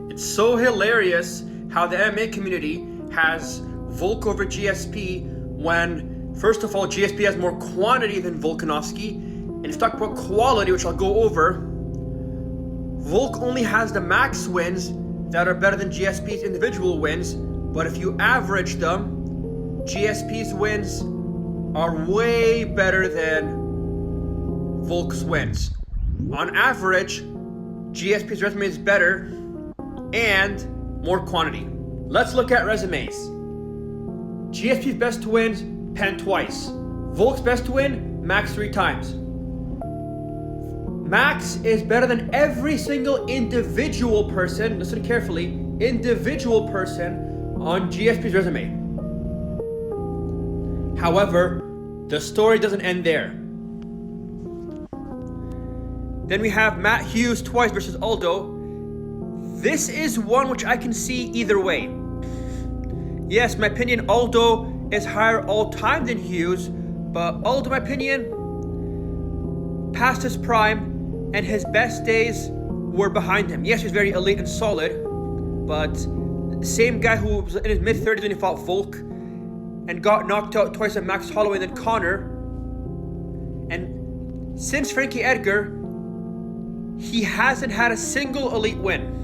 It's so hilarious how the MMA community has Volk over GSP when, first of all, GSP has more quantity than Volkanovski. And if you talk about quality, which I'll go over, Volk only has the max wins that are better than GSP's individual wins. But if you average them, GSP's wins are way better than Volk's wins. On average, GSP's resume is better and more quantity. Let's look at resumes. GSP's best to win, Penn twice. Volk's best to win, Max 3 times. Max is better than every single individual person, listen carefully, individual person on GSP's resume. However, the story doesn't end there. Then we have Matt Hughes twice versus Aldo. This is one which I can see either way. Yes, in my opinion, Aldo is higher all time than Hughes, but Aldo, in my opinion, past his prime and his best days were behind him. Yes, he was very elite and solid, but same guy who was in his mid-30s when he fought Volk and got knocked out twice at Max Holloway and then Conor. And since Frankie Edgar, he hasn't had a single elite win.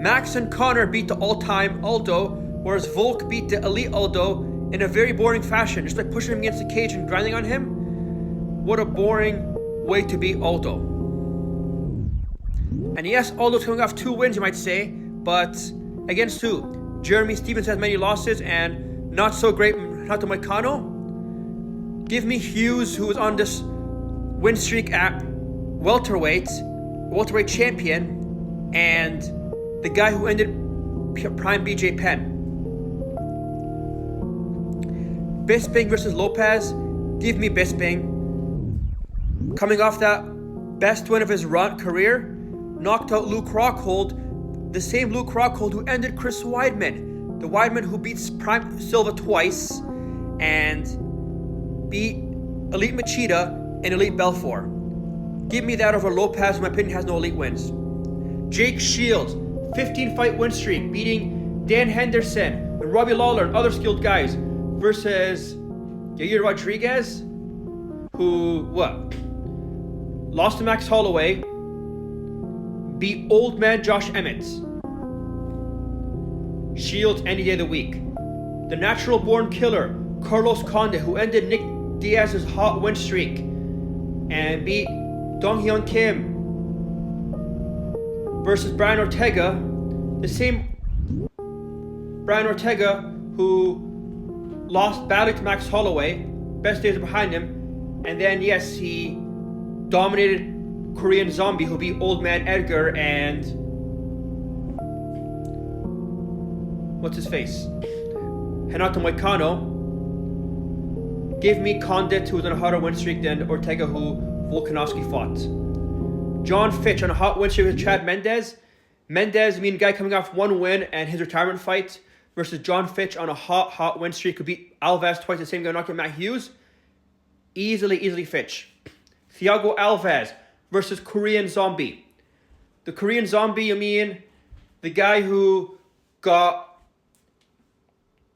Max and Conor beat the all-time Aldo, whereas Volk beat the elite Aldo in a very boring fashion, just like pushing him against the cage and grinding on him. What a boring way to beat Aldo. And yes, Aldo's coming off 2 wins, you might say, but against who? Jeremy Stephens has many losses and not so great Renato Moicano. Give me Hughes, who was on this win streak at welterweight champion, and the guy who ended prime BJ Penn. Bisping versus Lopez. Give me Bisping. Coming off that best win of his career, knocked out Luke Rockhold, the same Luke Rockhold who ended Chris Weidman, the Weidman who beats Prime Silva twice and beat Elite Machida and Elite Belfort. Give me that over Lopez, who in my opinion has no elite wins. Jake Shields, 15-fight win streak, beating Dan Henderson and Robbie Lawler and other skilled guys, versus Yair Rodriguez, who lost to Max Holloway, beat old man Josh Emmett. Shields any day of the week. The natural born killer, Carlos Conde, who ended Nick Diaz's hot win streak and beat Dong Hyun Kim, versus Brian Ortega, the same Brian Ortega who lost badly to Max Holloway, best days are behind him, and then yes, he dominated Korean Zombie, who beat Old Man Edgar and what's his face? Renato Moicano. Give me Condit, who was on a hotter win streak than Ortega, who Volkanovski fought. John Fitch on a hot win streak with Chad Mendez. Mendez, guy coming off 1 win and his retirement fight, versus John Fitch on a hot win streak, who beat Alves twice, the same guy knocking Matt Hughes. Easily Fitch. Thiago Alves versus Korean Zombie. The Korean Zombie, the guy who got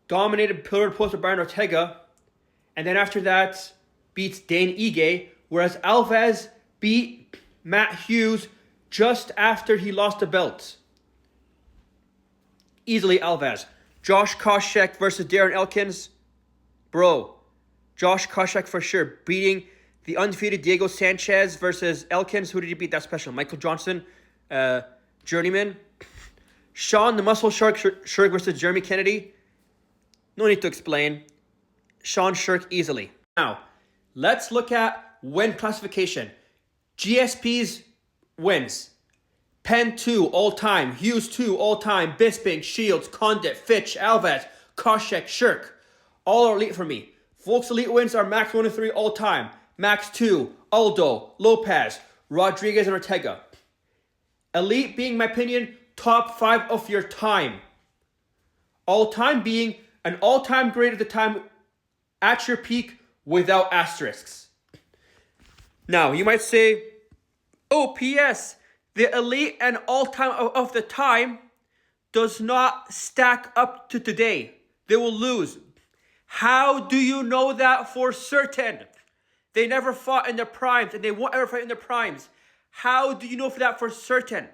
dominated pillar and post with Brian Ortega, and then after that beats Dane Ige, whereas Alves beat Matt Hughes just after he lost the belt. Easily Alves. Josh Koscheck versus Darren Elkins. Bro, Josh Koscheck for sure, beating the undefeated Diego Sanchez versus Elkins. Who did he beat that special? Michael Johnson, journeyman. Sean the Muscle Shark Shirk versus Jeremy Kennedy. No need to explain. Sean Shirk easily. Now, let's look at win classification. GSP's wins. Penn 2 all time, Hughes 2 all time, Bisping, Shields, Condit, Fitch, Alves, Koscheck, Shirk. All are elite for me. Volk's elite wins are Max 1 and 3 all time, Max 2, Aldo, Lopez, Rodriguez, and Ortega. Elite being, in my opinion, top 5 of your time. All time being an all-time great at the time at your peak without asterisks. Now, you might say, oh, P.S., the elite and all-time of the time does not stack up to today. They will lose. How do you know that for certain? They never fought in their primes, and they won't ever fight in their primes. How do you know for that for certain?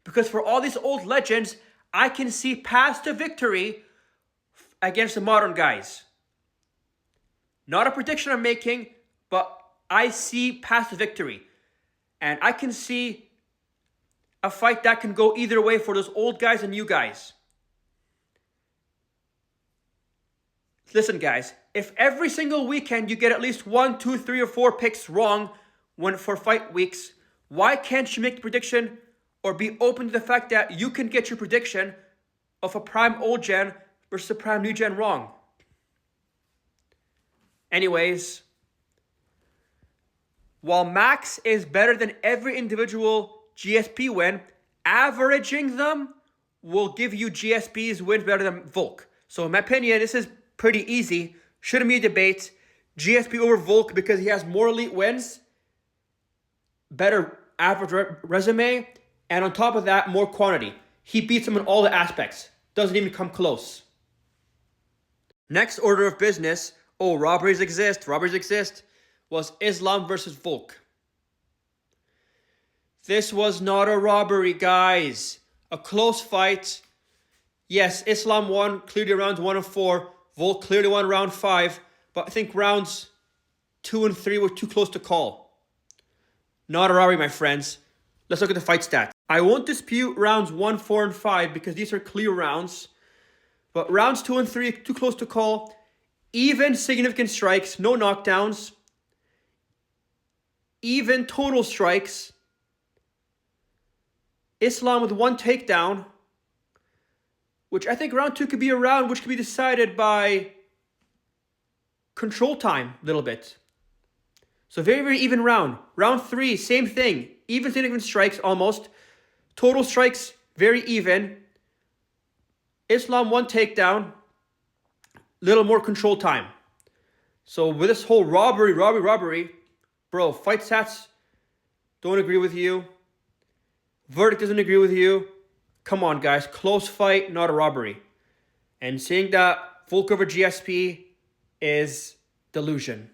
Because for all these old legends, I can see past to victory against the modern guys. Not a prediction I'm making, but I see past to victory. And I can see a fight that can go either way for those old guys and you guys. Listen, guys, if every single weekend you get at least 1, 2, 3, or 4 picks wrong for fight weeks, why can't you make the prediction or be open to the fact that you can get your prediction of a prime old gen versus a prime new gen wrong? Anyways, while Max is better than every individual GSP win, averaging them will give you GSP's wins better than Volk. So in my opinion, this is pretty easy. Shouldn't be a debate. GSP over Volk because he has more elite wins, better average resume, and on top of that, more quantity. He beats him in all the aspects. Doesn't even come close. Next order of business, robberies exist, was Islam versus Volk. This was not a robbery, guys. A close fight. Yes, Islam won clearly rounds 1 and 4. Volk clearly won round 5. But I think rounds 2 and 3 were too close to call. Not a robbery, my friends. Let's look at the fight stats. I won't dispute rounds 1, 4, and 5 because these are clear rounds. But rounds 2 and 3, too close to call. Even significant strikes, no knockdowns. Even total strikes. Islam with 1 takedown, which I think round 2 could be a round which could be decided by control time a little bit. So very, very even round. Round 3, same thing. Even significant strikes almost. Total strikes, very even. Islam 1 takedown. Little more control time. So with this whole robbery, bro, fight stats don't agree with you. Verdict doesn't agree with you. Come on, guys. Close fight, not a robbery. And saying that Volk over GSP is delusion.